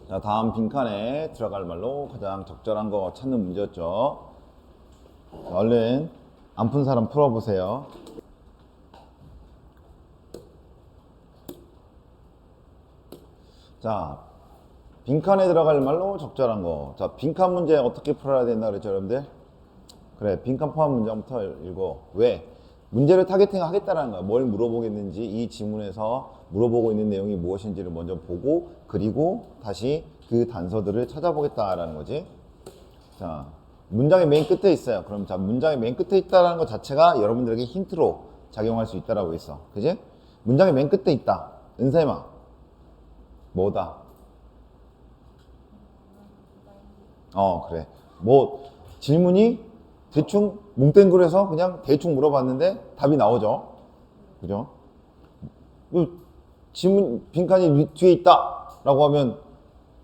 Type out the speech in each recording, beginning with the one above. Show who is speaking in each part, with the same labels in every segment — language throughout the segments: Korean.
Speaker 1: 자, 다음 빈칸에 들어갈 말로 가장 적절한 거 찾는 문제였죠. 자, 얼른 안 푼 사람 풀어보세요. 자, 빈칸에 들어갈 말로 적절한 거. 자, 빈칸 문제 어떻게 풀어야 된다 그랬죠, 여러분들? 그래, 빈칸 포함 문제부터 읽어. 왜? 문제를 타겟팅 하겠다는 거야. 뭘 물어보겠는지, 이 지문에서 물어보고 있는 내용이 무엇인지를 먼저 보고, 그리고 다시 그 단서들을 찾아보겠다라는 거지. 자, 문장의 맨 끝에 있어요. 그럼 자, 문장의 맨 끝에 있다는 것 자체가 여러분들에게 힌트로 작용할 수 있다라고 있어. 그지? 문장의 맨 끝에 있다. 은샘아, 뭐다? 그래. 뭐, 질문이 대충 뭉땡그려서 그냥 대충 물어봤는데 답이 나오죠. 그죠? 지문 빈칸이 뒤에 있다 라고 하면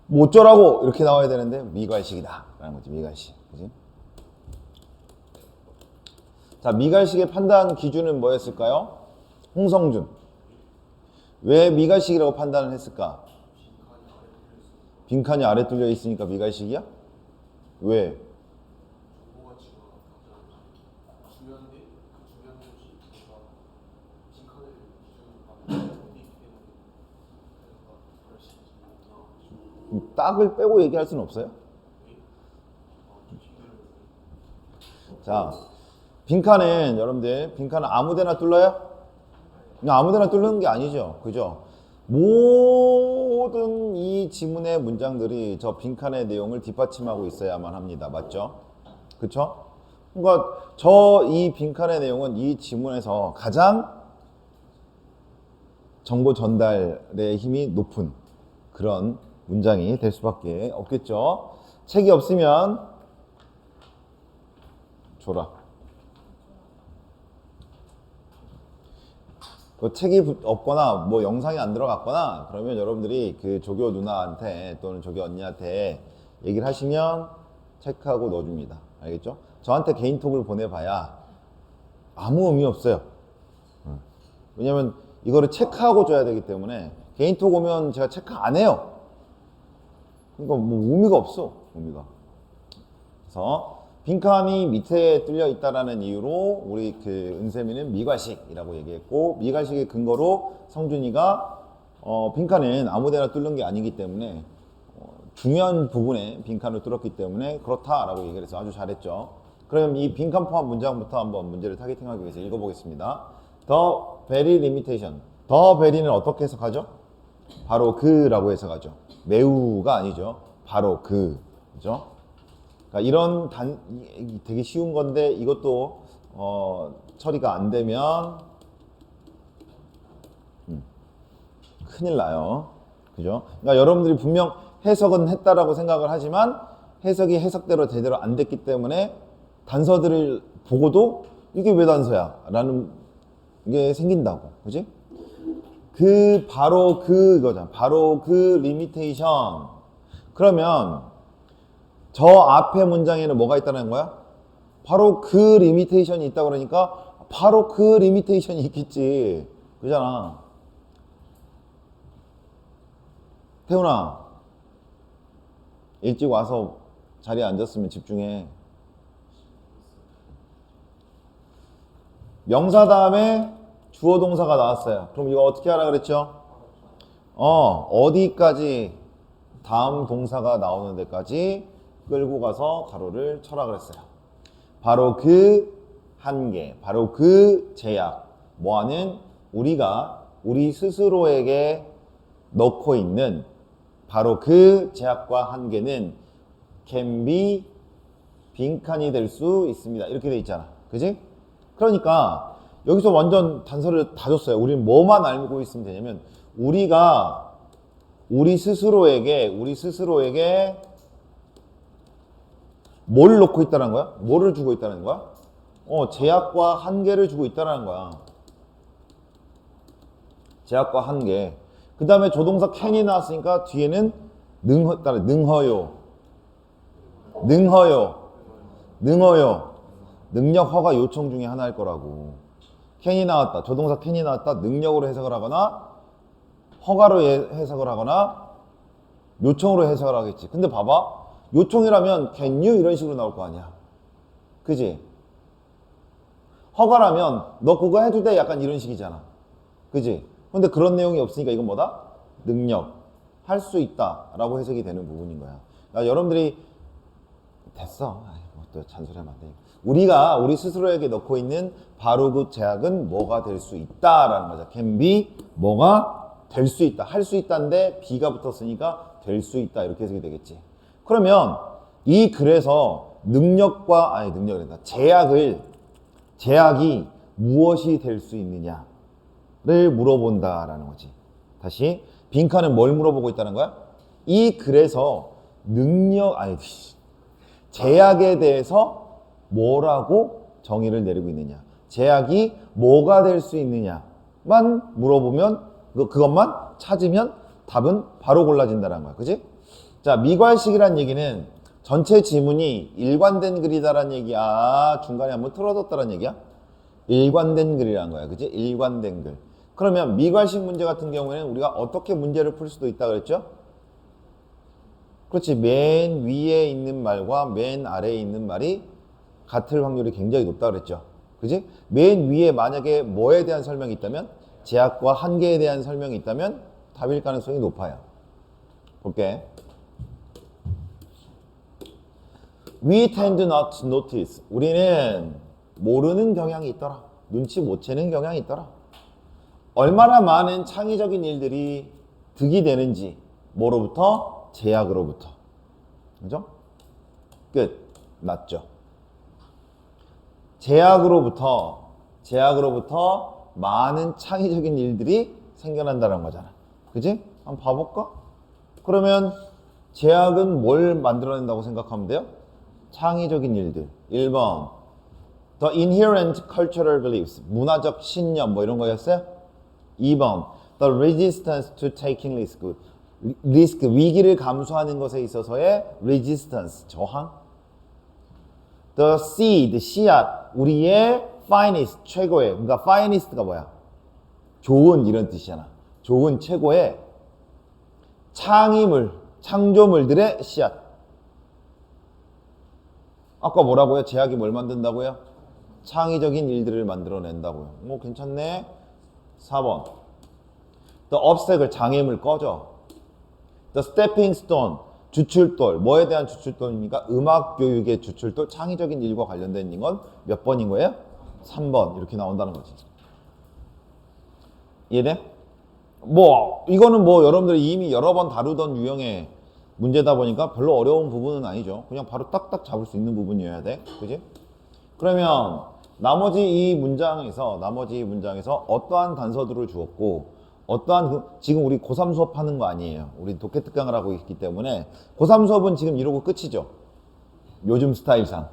Speaker 1: 뭐 어쩌라고 이렇게 나와야 되는데 미괄식이다 라는 거지. 미괄식. 그지? 자, 미괄식의 판단 기준은 뭐였을까요? 홍성준. 왜 미괄식이라고 판단을 했을까? 빈칸이 아래 뚫려 있으니까 미괄식이야? 왜? 딱을 빼고 얘기할 수는 없어요? 자, 빈칸은 여러분들 빈칸은 아무데나 뚫려요? 그냥 아무데나 뚫는 게 아니죠. 그죠? 모든 이 지문의 문장들이 저 빈칸의 내용을 뒷받침하고 있어야만 합니다. 맞죠? 그쵸? 그러니까 저 이 빈칸의 내용은 이 지문에서 가장 정보 전달의 힘이 높은 그런 문장이 될 수밖에 없겠죠. 책이 없으면 줘라. 그 책이 없거나 뭐 영상이 안 들어갔거나 그러면 여러분들이 그 조교 누나한테 또는 조교 언니한테 얘기를 하시면 체크하고 넣어줍니다. 알겠죠? 저한테 개인톡을 보내봐야 아무 의미 없어요. 왜냐면 이거를 체크하고 줘야 되기 때문에 개인톡 오면 제가 체크 안 해요. 그러니까 뭐 의미가 없어. 의미가. 그래서 빈칸이 밑에 뚫려 있다라는 이유로 우리 그 은쌤이는 미괄식이라고 얘기했고, 미괄식의 근거로 성준이가 빈칸은 아무데나 뚫는 게 아니기 때문에 중요한 부분에 빈칸을 뚫었기 때문에 그렇다라고 얘기를 해서 아주 잘했죠. 그럼 이 빈칸 포함 문장부터 한번 문제를 타겟팅하기 위해서 읽어보겠습니다. The very limitation. The very는 어떻게 해석하죠? 바로 그라고 해석하죠. 매우가 아니죠. 바로 그. 그죠? 그러니까 이런 되게 쉬운 건데 이것도 처리가 안 되면 큰일 나요. 그죠? 그러니까 여러분들이 분명 해석은 했다라고 생각을 하지만 해석이 해석대로 제대로 안 됐기 때문에 단서들을 보고도 이게 왜 단서야? 라는 게 생긴다고. 그지? 바로 그거잖아. 바로 그 리미테이션. 그러면 저 앞에 문장에는 뭐가 있다는 거야? 바로 그 리미테이션이 있다고 그러니까 바로 그 리미테이션이 있겠지. 그잖아. 태훈아, 일찍 와서 자리에 앉았으면 집중해. 명사 다음에 주어 동사가 나왔어요. 그럼 이거 어떻게 하라 그랬죠? 어디까지 다음 동사가 나오는 데까지 끌고 가서 가로를 쳐라 그랬어요. 바로 그 한계, 바로 그 제약, 뭐하는 우리가 우리 스스로에게 넣고 있는 바로 그 제약과 한계는 can be 빈칸이 될 수 있습니다. 이렇게 돼 있잖아. 그지? 그러니까 여기서 완전 단서를 다 줬어요. 우리는 뭐만 알고 있으면 되냐면 우리가 우리 스스로에게 뭘 놓고 있다는 거야? 뭐를 주고 있다는 거야? 제약과 한계를 주고 있다는 거야. 제약과 한계. 그 다음에 조동사 can이 나왔으니까 뒤에는 능허요. 능력 허가 요청 중에 하나일 거라고. can이 나왔다. 조동사 can이 나왔다. 능력으로 해석을 하거나 허가로 해석을 하거나 요청으로 해석을 하겠지. 근데 봐봐. 요청이라면 can you 이런 식으로 나올 거 아니야. 그지? 허가라면 너 그거 해도 돼 약간 이런 식이잖아. 그지? 근데 그런 내용이 없으니까 이건 뭐다? 능력. 할 수 있다 라고 해석이 되는 부분인 거야. 야, 여러분들이 됐어. 또 잔소리하면 안 돼. 우리가 우리 스스로에게 넣고 있는 바로 그 제약은 뭐가 될 수 있다라는 거죠. can be 뭐가 될 수 있다. 할 수 있다인데 be가 붙었으니까 될 수 있다 이렇게 해석이 되겠지. 그러면 이 글에서 능력과 아니 능력이란다. 제약이 무엇이 될 수 있느냐를 물어본다라는 거지. 다시 빈칸은 뭘 물어보고 있다는 거야? 이 글에서 제약에 대해서 뭐라고 정의를 내리고 있느냐. 제약이 뭐가 될 수 있느냐만 물어보면 그것만 찾으면 답은 바로 골라진다는 거야. 그지? 자, 미괄식이란 얘기는 전체 지문이 일관된 글이다라는 얘기야. 중간에 한번 틀어뒀다라는 얘기야. 일관된 글이라는 거야. 그지? 일관된 글. 그러면 미괄식 문제 같은 경우에는 우리가 어떻게 문제를 풀 수도 있다 그랬죠? 그렇지. 맨 위에 있는 말과 맨 아래에 있는 말이 같을 확률이 굉장히 높다 그랬죠. 그지? 맨 위에 만약에 뭐에 대한 설명이 있다면 제약과 한계에 대한 설명이 있다면 답일 가능성이 높아요. 볼게. We tend not to notice. 우리는 모르는 경향이 있더라. 눈치 못 채는 경향이 있더라. 얼마나 많은 창의적인 일들이 득이 되는지 뭐로부터? 제약으로부터. 그죠? 끝. 맞죠? 제약으로부터 많은 창의적인 일들이 생겨난다는 거잖아. 그지? 한번 봐볼까? 그러면 제약은 뭘 만들어낸다고 생각하면 돼요? 창의적인 일들. 1번 The inherent cultural beliefs. 문화적 신념 뭐 이런 거였어요? 2번 The resistance to taking risk. 리스크, 위기를 감수하는 것에 있어서의 resistance, 저항. The seed, 씨앗, 우리의 finest, 최고의. 그러니까 finest가 뭐야? 좋은 이런 뜻이잖아. 좋은 최고의 창조물들의 씨앗. 아까 뭐라고요? 제약이 뭘 만든다고요? 창의적인 일들을 만들어낸다고요. 뭐 괜찮네. 4번 The obstacle, 장애물 꺼져. The stepping stone, 주출돌. 뭐에 대한 주출돌입니까? 음악 교육의 주출돌, 창의적인 일과 관련된 건 몇 번인 거예요? 3번. 이렇게 나온다는 거지. 이해돼? 뭐 이거는 뭐 여러분들이 이미 여러 번 다루던 유형의 문제다 보니까 별로 어려운 부분은 아니죠. 그냥 바로 딱딱 잡을 수 있는 부분이어야 돼. 그지? 그러면 나머지 이 문장에서 어떠한 단서들을 주었고 어떠한 지금 우리 고3 수업하는 거 아니에요. 우리 독해특강을 하고 있기 때문에 고3 수업은 지금 이러고 끝이죠. 요즘 스타일상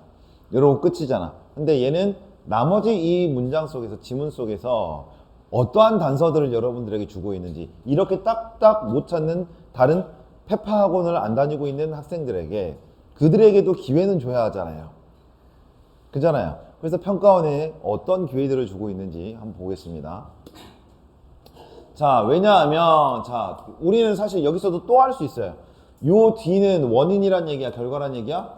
Speaker 1: 이러고 끝이잖아. 근데 얘는 나머지 이 문장 속에서 지문 속에서 어떠한 단서들을 여러분들에게 주고 있는지 이렇게 딱딱 못 찾는 다른 페파 학원을 안 다니고 있는 학생들에게 그들에게도 기회는 줘야 하잖아요. 그잖아요. 그래서 평가원에 어떤 기회들을 주고 있는지 한번 보겠습니다. 자, 왜냐하면 자, 우리는 사실 여기서도 또 할 수 있어요. 요 뒤는 원인이란 얘기야, 결과란 얘기야?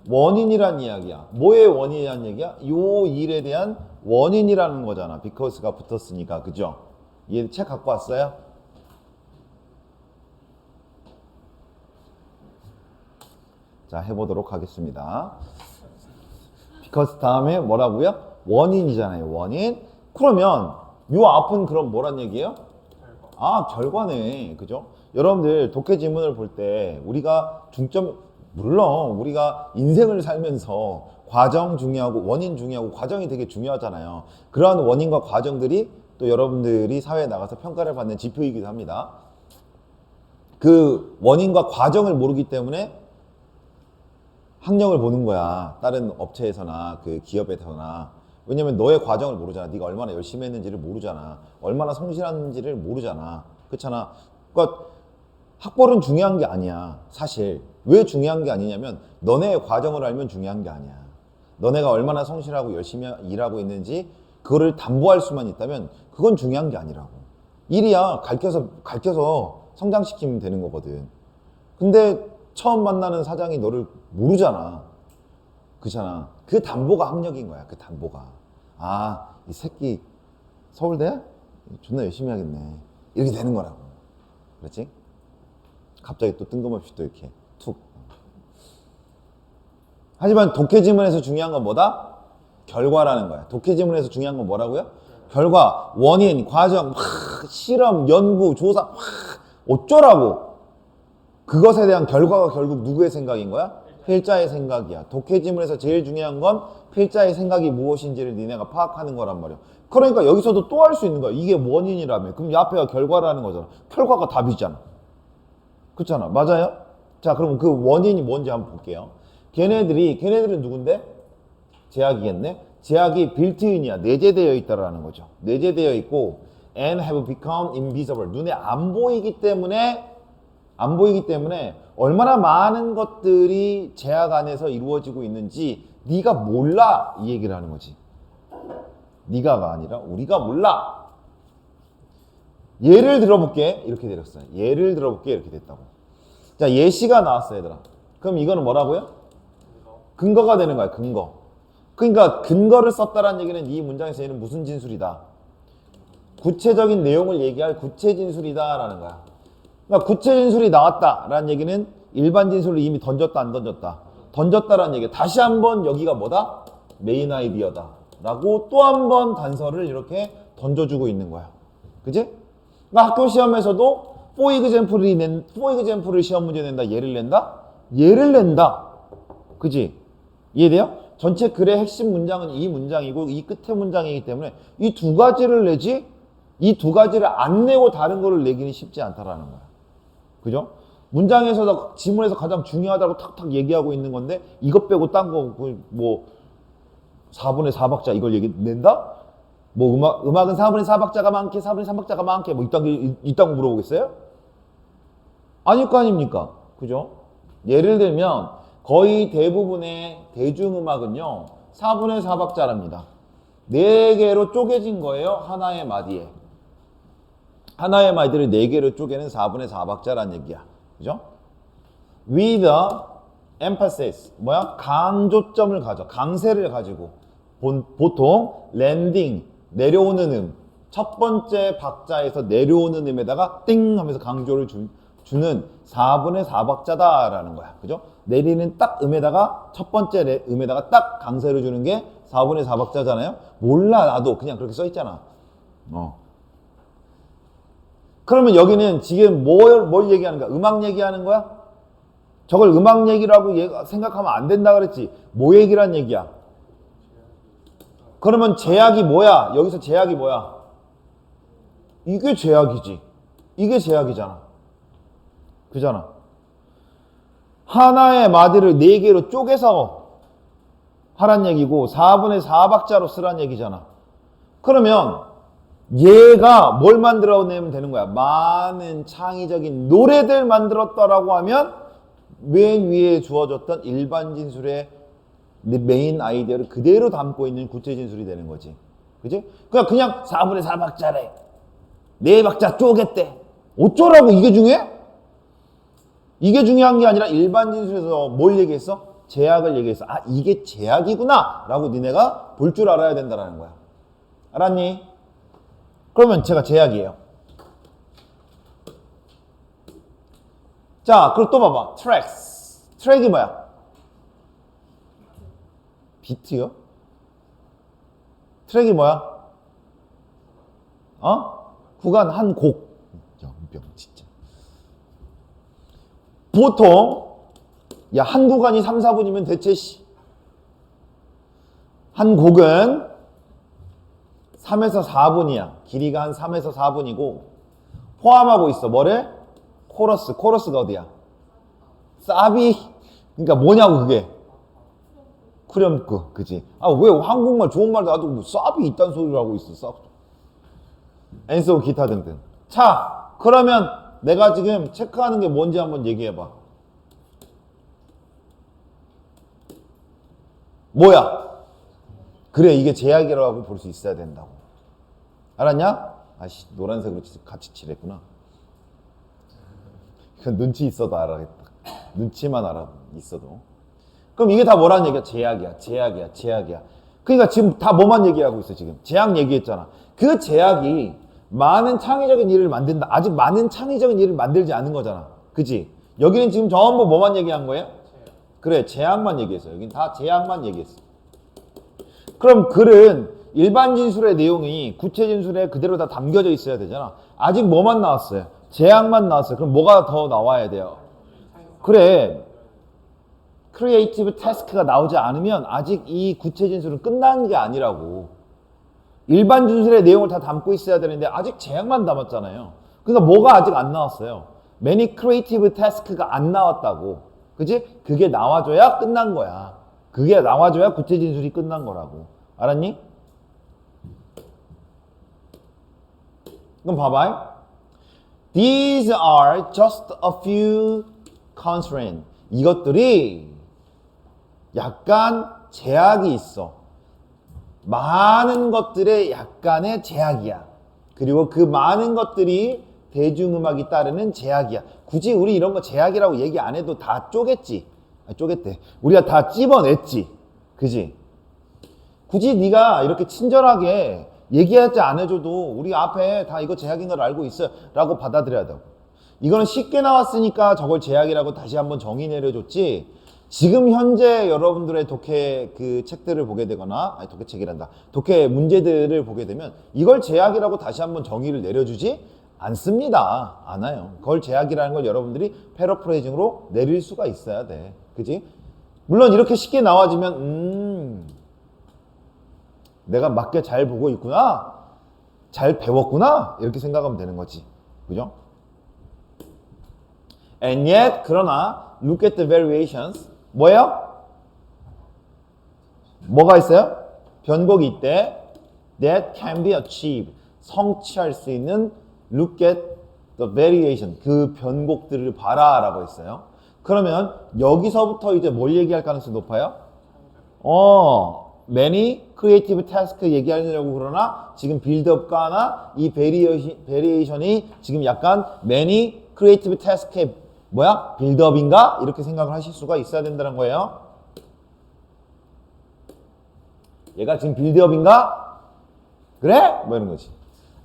Speaker 1: 원인이란 이야기야. 뭐의 원인이란 얘기야? 요 일에 대한 원인이라는 거잖아. because가 붙었으니까. 그죠? 얘 책 갖고 왔어요? 자, 해보도록 하겠습니다. because 다음에 뭐라고요? 원인이잖아요. 원인. 그러면 요 앞은 그럼 뭐란 얘기예요? 아, 결과네. 그죠? 여러분들 독해 지문을 볼 때 우리가 물론 우리가 인생을 살면서 과정 중요하고 원인 중요하고 과정이 되게 중요하잖아요. 그러한 원인과 과정들이 또 여러분들이 사회에 나가서 평가를 받는 지표이기도 합니다. 그 원인과 과정을 모르기 때문에 학력을 보는 거야. 다른 업체에서나 그 기업에서나. 왜냐면 너의 과정을 모르잖아. 네가 얼마나 열심히 했는지를 모르잖아. 얼마나 성실한지를 모르잖아. 그렇잖아. 그러니까 학벌은 중요한 게 아니야. 사실. 왜 중요한 게 아니냐면 너네의 과정을 알면 중요한 게 아니야. 너네가 얼마나 성실하고 열심히 일하고 있는지 그거를 담보할 수만 있다면 그건 중요한 게 아니라고. 일이야. 가르쳐서 성장시키면 되는 거거든. 근데 처음 만나는 사장이 너를 모르잖아. 그렇잖아. 그 담보가 학력인 거야. 그 담보가. 아, 이 새끼 서울대? 존나 열심히 하겠네. 이렇게 되는 거라고. 그렇지? 갑자기 또 뜬금없이 또 이렇게 툭. 하지만 독해지문에서 중요한 건 뭐다? 결과라는 거야. 독해지문에서 중요한 건 뭐라고요? 결과, 원인, 과정, 실험, 연구, 조사, 어쩌라고. 그것에 대한 결과가 결국 누구의 생각인 거야? 필자의 생각이야. 독해지문에서 제일 중요한 건 필자의 생각이 무엇인지를 니네가 파악하는 거란 말이야. 그러니까 여기서도 또 할 수 있는 거야. 이게 원인이라며. 그럼 이 앞에가 결과라는 거잖아. 결과가 답이잖아. 그렇잖아. 맞아요? 자, 그럼 그 원인이 뭔지 한번 볼게요. 걔네들은 누군데? 제약이겠네? 제약이 빌트인이야. 내재되어 있다라는 거죠. 내재되어 있고 and have become invisible. 눈에 안 보이기 때문에 얼마나 많은 것들이 제약 안에서 이루어지고 있는지 네가 몰라 이 얘기를 하는 거지. 네가가 아니라 우리가 몰라. 예를 들어볼게. 이렇게 내렸어요. 예를 들어볼게. 이렇게 됐다고. 자, 예시가 나왔어 얘들아. 그럼 이거는 뭐라고요? 근거가 되는 거야. 근거. 그러니까 근거를 썼다라는 얘기는 이 문장에서 얘는 무슨 진술이다? 구체적인 내용을 얘기할 구체 진술이다 라는 거야. 그러니까 구체 진술이 나왔다라는 얘기는 일반 진술을 이미 던졌다 안 던졌다? 던졌다라는 얘기야. 다시 한번 여기가 뭐다? 메인 아이디어다 라고 또 한 번 단서를 이렇게 던져주고 있는 거야. 그지? 그러니까 학교 시험에서도 for example을 시험 문제 낸다. 예를 낸다? 예를 낸다. 그지? 이해돼요? 전체 글의 핵심 문장은 이 문장이고 이 끝의 문장이기 때문에 이 두 가지를 내지 이 두 가지를 안 내고 다른 거를 내기는 쉽지 않다라는 거야. 그죠? 문장에서 지문에서 가장 중요하다고 탁탁 얘기하고 있는 건데 이것 빼고 딴 거 뭐 4분의 4박자 이걸 낸다? 뭐 음악은 4분의 4박자가 많게 4분의 3박자가 많게 뭐 이딴 거 물어보겠어요? 아닐 거 아닙니까? 그죠? 예를 들면 거의 대부분의 대중음악은요 4분의 4박자랍니다. 4개로 쪼개진 거예요. 하나의 마디에. 하나의 마디를 4개로 쪼개는 4분의 4박자란 얘기야. 그죠? With a emphasis. 뭐야? 강조점을 가져. 강세를 가지고. 보통 landing, 내려오는 첫 번째 박자에서 내려오는 음에다가 띵 하면서 강조를 주는 4분의 4박자다라는 거야. 그죠? 내리는 딱 음에다가 첫 번째 음에다가 딱 강세를 주는 게 4분의 4박자잖아요. 몰라 나도 그냥 그렇게 써 있잖아. 그러면 여기는 지금 뭘 얘기하는 거야? 음악 얘기하는 거야? 저걸 음악 얘기라고 생각하면 안 된다 그랬지. 뭐 얘기란 얘기야? 그러면 제약이 뭐야? 여기서 제약이 뭐야? 이게 제약이지. 이게 제약이잖아. 그잖아. 하나의 마디를 4개로 쪼개서 하란 얘기고 4분의 4박자로 쓰란 얘기잖아. 그러면 얘가 뭘 만들어내면 되는 거야? 많은 창의적인 노래들 만들었다라고 하면 맨 위에 주어졌던 일반 진술의 메인 아이디어를 그대로 담고 있는 구체 진술이 되는 거지. 그지? 그냥 4분의 4박자래. 4박자 쪼갰대. 어쩌라고 이게 중요해? 이게 중요한 게 아니라 일반 진술에서 뭘 얘기했어? 제약을 얘기했어. 아, 이게 제약이구나 라고 니네가 볼 줄 알아야 된다는 거야. 알았니? 그러면 제가 제약이에요. 자, 그럼 또 봐봐. 트랙스. 트랙이 뭐야? 비트요? 트랙이 뭐야? 구간 한 곡. 연병 진짜. 보통 한 구간이 3, 4분이면 대체 한 곡은 3에서 4분이야. 길이가 한 3에서 4분이고 포함하고 있어. 뭐를? 코러스. 코러스가 어디야? 사비. 그러니까 뭐냐고 그게. 후렴구. 그지? 아, 왜 한국말 좋은 말도 놔두고 뭐 사비 있다는 소리를 하고 있어. 사비. 엔소 기타 등등. 자, 그러면 내가 지금 체크하는 게 뭔지 한번 얘기해봐. 뭐야? 그래, 이게 제약이라고 볼 수 있어야 된다고. 알았냐? 아씨, 노란색으로 같이 칠했구나. 이건 눈치 있어도 알아야겠다. 눈치만 알아 있어도. 그럼 이게 다 뭐라는 얘기야? 제약이야, 제약이야, 제약이야. 그러니까 지금 다 뭐만 얘기하고 있어, 지금? 제약 얘기했잖아. 그 제약이 많은 창의적인 일을 만든다. 아직 많은 창의적인 일을 만들지 않은 거잖아. 그치? 여기는 지금 전부 뭐만 얘기한 거예요? 그래, 제약만 얘기했어. 여긴 다 제약만 얘기했어. 그럼 글은 일반 진술의 내용이 구체 진술에 그대로 다 담겨져 있어야 되잖아. 아직 뭐만 나왔어요? 제약만 나왔어요. 그럼 뭐가 더 나와야 돼요? 그래, 크리에이티브 태스크가 나오지 않으면 아직 이 구체 진술은 끝난 게 아니라고. 일반 진술의 내용을 다 담고 있어야 되는데 아직 제약만 담았잖아요. 그러니까 뭐가 아직 안 나왔어요? Many creative task가 안 나왔다고. 그지? 그게 나와줘야 끝난 거야. 그게 나와줘야 구체 진술이 끝난 거라고. 알았니? 그럼 봐봐요. These are just a few constraints. 이것들이 약간 제약이 있어. 많은 것들의 약간의 제약이야. 그리고 그 많은 것들이 대중음악이 따르는 제약이야. 굳이 우리 이런 거 제약이라고 얘기 안 해도 다 쪼갰지. 쪼갰대. 우리가 다 찝어냈지. 그지? 굳이 네가 이렇게 친절하게 얘기하지 않아줘도 우리 앞에 다 이거 제약인 걸 알고 있어 라고 받아들여야 되고. 이거는 쉽게 나왔으니까 저걸 제약이라고 다시 한번 정의 내려줬지. 지금 현재 여러분들의 독해 그 책들을 보게 되거나, 아니 독해 책이란다. 독해 문제들을 보게 되면 이걸 제약이라고 다시 한번 정의를 내려주지 않습니다. 않아요. 그걸 제약이라는 걸 여러분들이 패러프레이징으로 내릴 수가 있어야 돼. 그지? 물론 이렇게 쉽게 나와지면 내가 맞게 잘 보고 있구나. 잘 배웠구나. 이렇게 생각하면 되는 거지. 그죠? And yet, 그러나 look at the variations. 뭐예요? 뭐가 있어요? 변곡이 있대. That can be achieved. 성취할 수 있는 look at the variation. 그 변곡들을 봐라 라고 했어요. 그러면 여기서부터 이제 뭘 얘기할 가능성이 높아요? many creative task 얘기하려고 그러나 지금 빌드업과나 이 베리에이션이 지금 약간 many creative task의 뭐야? 빌드업인가? 이렇게 생각을 하실 수가 있어야 된다는 거예요. 얘가 지금 빌드업인가? 그래? 뭐 이런 거지.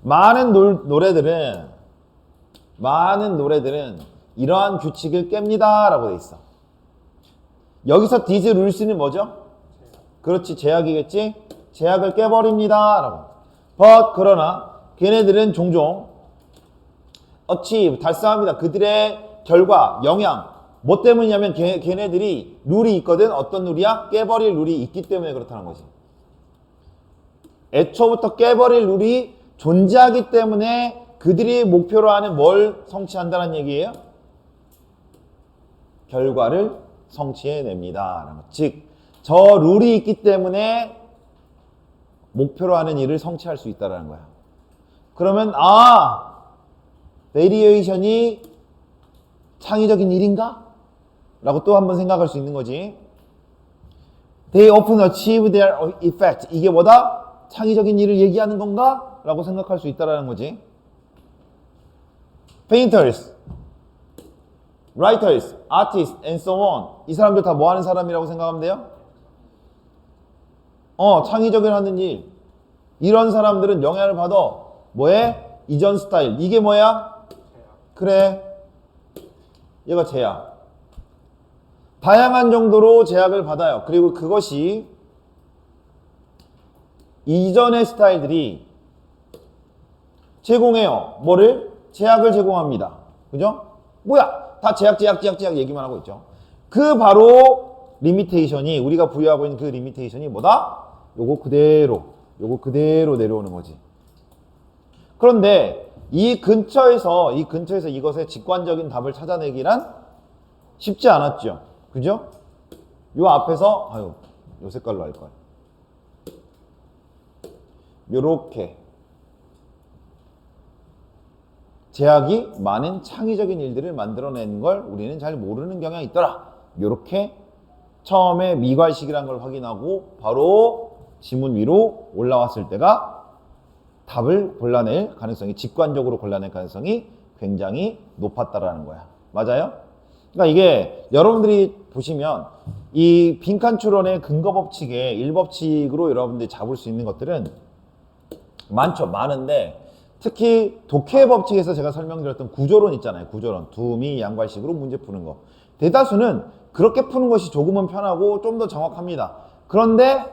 Speaker 1: 많은 노래들은 이러한 규칙을 깹니다 라고 돼 있어. 여기서 these rules는 뭐죠? 그렇지, 제약이겠지? 제약을 깨버립니다 라고. but 그러나 걔네들은 종종 achieve 달성합니다. 그들의 결과, 영향. 뭐 때문이냐면 걔네들이 룰이 있거든. 어떤 룰이야? 깨버릴 룰이 있기 때문에 그렇다는 거지. 애초부터 깨버릴 룰이 존재하기 때문에 그들이 목표로 하는 뭘 성취한다는 얘기예요? 결과를 성취해냅니다. 즉, 저 룰이 있기 때문에 목표로 하는 일을 성취할 수 있다는 거야. 그러면 베리에이션이 창의적인 일인가? 라고 또 한번 생각할 수 있는 거지. They often achieve their effect. 이게 뭐다? 창의적인 일을 얘기하는 건가? 라고 생각할 수 있다는 거지. Painters, writers, artists, and so on. 이 사람들 다 뭐 하는 사람이라고 생각하면 돼요? 창의적인 하는 일. 이런 사람들은 영향을 받아. 뭐해? 이전 스타일. 이게 뭐야? 그래. 얘가 제약. 다양한 정도로 제약을 받아요. 그리고 그것이 이전의 스타일들이 제공해요. 뭐를? 제약을 제공합니다. 그죠? 뭐야? 다 제약 얘기만 하고 있죠. 그 바로 리미테이션이, 우리가 부여하고 있는 그 리미테이션이 뭐다? 요거 그대로 내려오는 거지. 그런데 이 근처에서 이것의 직관적인 답을 찾아내기란 쉽지 않았죠. 그죠? 요 앞에서 요 색깔로 할 거야. 요렇게 제약이 많은 창의적인 일들을 만들어낸 걸 우리는 잘 모르는 경향이 있더라. 요렇게 처음에 미괄식이라는 걸 확인하고 바로 지문 위로 올라왔을 때가 답을 골라낼 가능성이, 직관적으로 골라낼 가능성이 굉장히 높았다라는 거야. 맞아요? 그러니까 이게 여러분들이 보시면 이 빈칸 추론의 근거 법칙의 1법칙으로 여러분들이 잡을 수 있는 것들은 많죠. 많은데 특히 독해 법칙에서 제가 설명드렸던 구조론 있잖아요. 구조론. 두미 양괄식으로 문제 푸는 거. 대다수는 그렇게 푸는 것이 조금은 편하고 좀 더 정확합니다. 그런데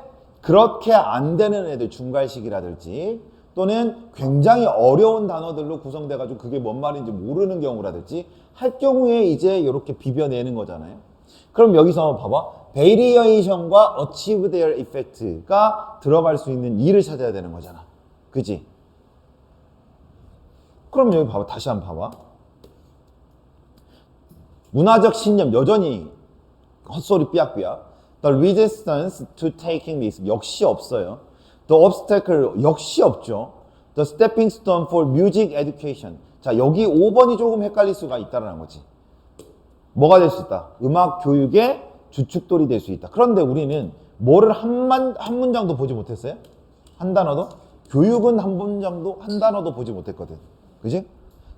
Speaker 1: 그렇게 안 되는 애들, 중괄식이라든지 또는 굉장히 어려운 단어들로 구성돼가지고 그게 뭔 말인지 모르는 경우라든지 할 경우에 이제 이렇게 비벼내는 거잖아요. 그럼 여기서 봐봐. variation과 achieve their effect가 들어갈 수 있는 일을 찾아야 되는 거잖아. 그지? 그럼 여기 봐봐. 다시 한번 봐봐. 문화적 신념 여전히 헛소리 삐약삐약. The resistance to taking risk 역시 없어요. The obstacle 역시 없죠. The stepping stone for music education. 자, 여기 5번이 조금 헷갈릴 수가 있다는 거지. 뭐가 될 수 있다? 음악 교육의 주축돌이 될 수 있다. 그런데 우리는 뭐를 한 문장도 보지 못했어요? 한 단어도? 교육은 한 문장도, 한 단어도 보지 못했거든. 그지?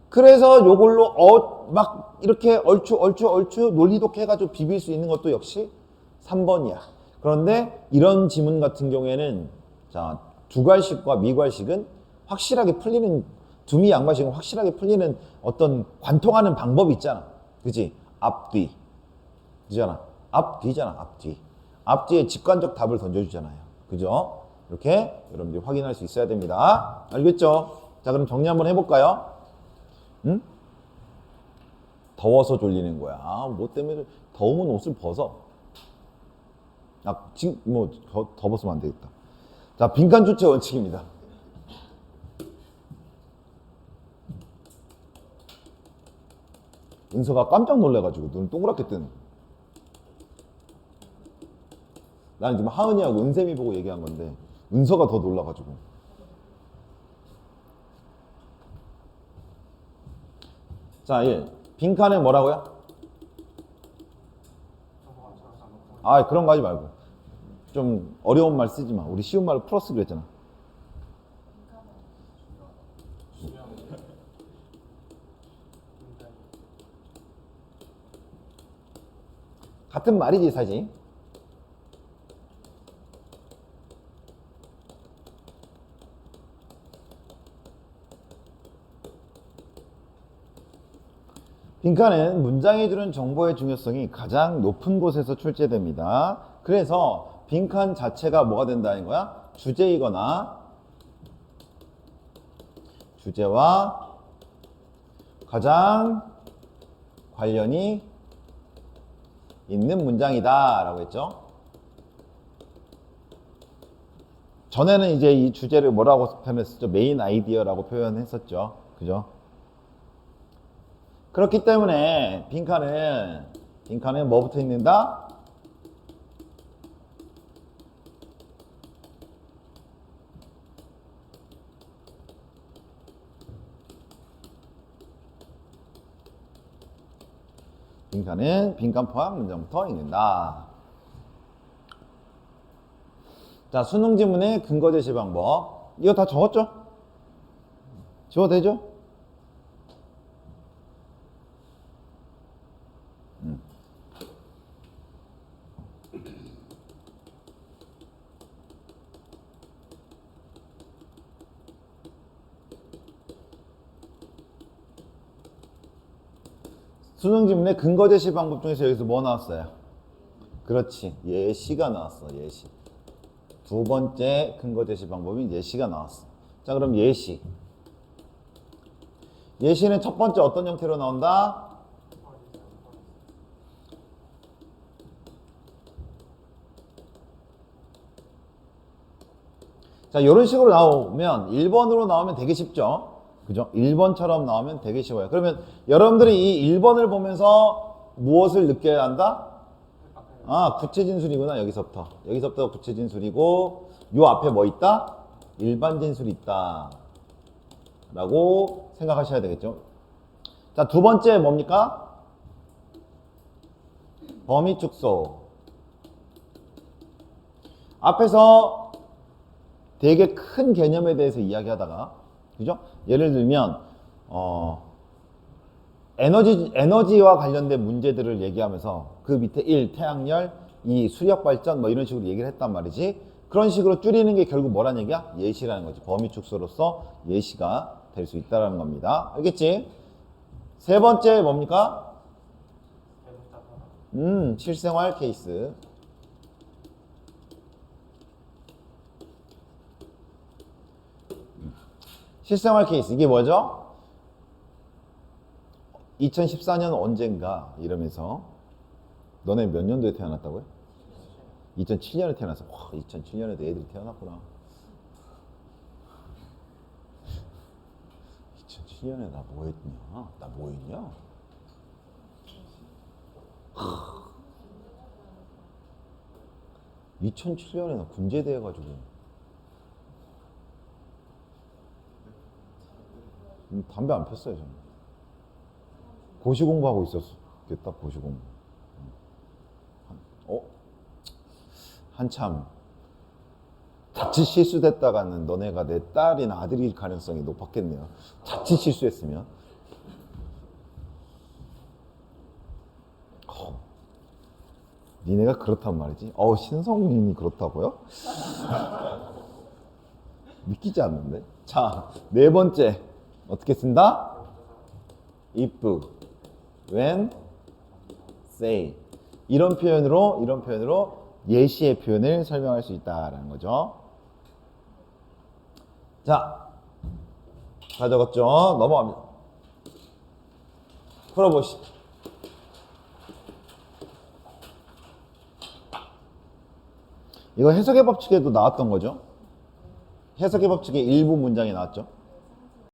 Speaker 1: 그래서 요걸로 막 이렇게 얼추 논리독 해가지고 비빌 수 있는 것도 역시 3번이야. 그런데 이런 지문 같은 경우에는 자, 두괄식과 미괄식은 확실하게 풀리는, 두미 양괄식은 확실하게 풀리는 어떤 관통하는 방법이 있잖아. 그지? 앞뒤. 그잖아. 앞뒤잖아. 앞뒤. 앞뒤에 직관적 답을 던져주잖아요. 그죠? 이렇게 여러분들이 확인할 수 있어야 됩니다. 알겠죠? 자, 그럼 정리 한번 해볼까요? 응? 더워서 졸리는 거야. 뭐 때문에 더우면 옷을 벗어. 지금 뭐 더 벗으면 안 되겠다. 자, 빈칸 주체 원칙입니다. 은서가 깜짝 놀래가지고 눈을 동그랗게 뜨는. 나는 지금 하은이하고 은샘이 보고 얘기한 건데 은서가 더 놀라가지고. 자, 1. 빈칸에 뭐라고요? 그런 거 하지 말고. 좀 어려운 말 쓰지 마. 우리 쉬운 말로 풀었어 그랬잖아. 같은 말이지 사실. 빈칸은 문장이 주는 정보의 중요성이 가장 높은 곳에서 출제됩니다. 그래서 빈칸 자체가 뭐가 된다는 거야? 주제이거나 주제와 가장 관련이 있는 문장이다 라고 했죠. 전에는 이제 이 주제를 뭐라고 표현했었죠? 메인 아이디어라고 표현했었죠. 그죠? 그렇기 때문에 빈칸은 뭐부터 있는다? 빈칸은 빈칸 포함 문장부터 읽는다. 자, 수능 지문의 근거 제시 방법. 이거 다 적었죠? 지워도 되죠? 수능 지문의 근거 제시 방법 중에서 여기서 뭐 나왔어요? 그렇지. 예시가 나왔어. 예시. 두 번째 근거 제시 방법이 예시가 나왔어. 자, 그럼 예시. 예시는 첫 번째 어떤 형태로 나온다? 자, 이런 식으로 나오면 1번으로 나오면 되게 쉽죠? 그죠? 1번처럼 나오면 되게 쉬워요. 그러면 여러분들이 이 1번을 보면서 무엇을 느껴야 한다? 구체 진술이구나. 여기서부터 구체 진술이고 요 앞에 뭐 있다? 일반 진술이 있다 라고 생각하셔야 되겠죠. 자, 두 번째 뭡니까? 범위 축소. 앞에서 되게 큰 개념에 대해서 이야기하다가, 그죠? 예를 들면 에너지와 관련된 문제들을 얘기하면서 그 밑에 1 태양열, 2 수력 발전 뭐 이런 식으로 얘기를 했단 말이지. 그런 식으로 줄이는 게 결국 뭐란 얘기야? 예시라는 거지. 범위 축소로서 예시가 될 수 있다라는 겁니다. 알겠지? 세 번째 뭡니까? 실생활 케이스. 실생활 케이스 이게 뭐죠? 2014년 언젠가 이러면서 너네 몇 년도에 태어났다고요? 2007년에 태어났어. 와, 2007년에도 애들이 태어났구나. 2007년에 나 뭐 했냐? 나 뭐 했냐? 2007년에 나 군제대 해가지고 담배 안 폈어요 저는. 고시 공부하고 있었겠다. 고시 공부. 한참 자칫 실수됐다가는 너네가 내 딸이나 아들일 가능성이 높았겠네요. 자칫 실수했으면. 니네가 그렇단 말이지. 신성민이 그렇다고요? 믿기지 않는데. 자, 네 번째 어떻게 쓴다? if, when, say 이런 표현으로 예시의 표현을 설명할 수 있다라는 거죠. 자, 다 적었죠? 넘어갑니다. 풀어보시죠. 이거 해석의 법칙에도 나왔던 거죠. 해석의 법칙의 일부 문장이 나왔죠.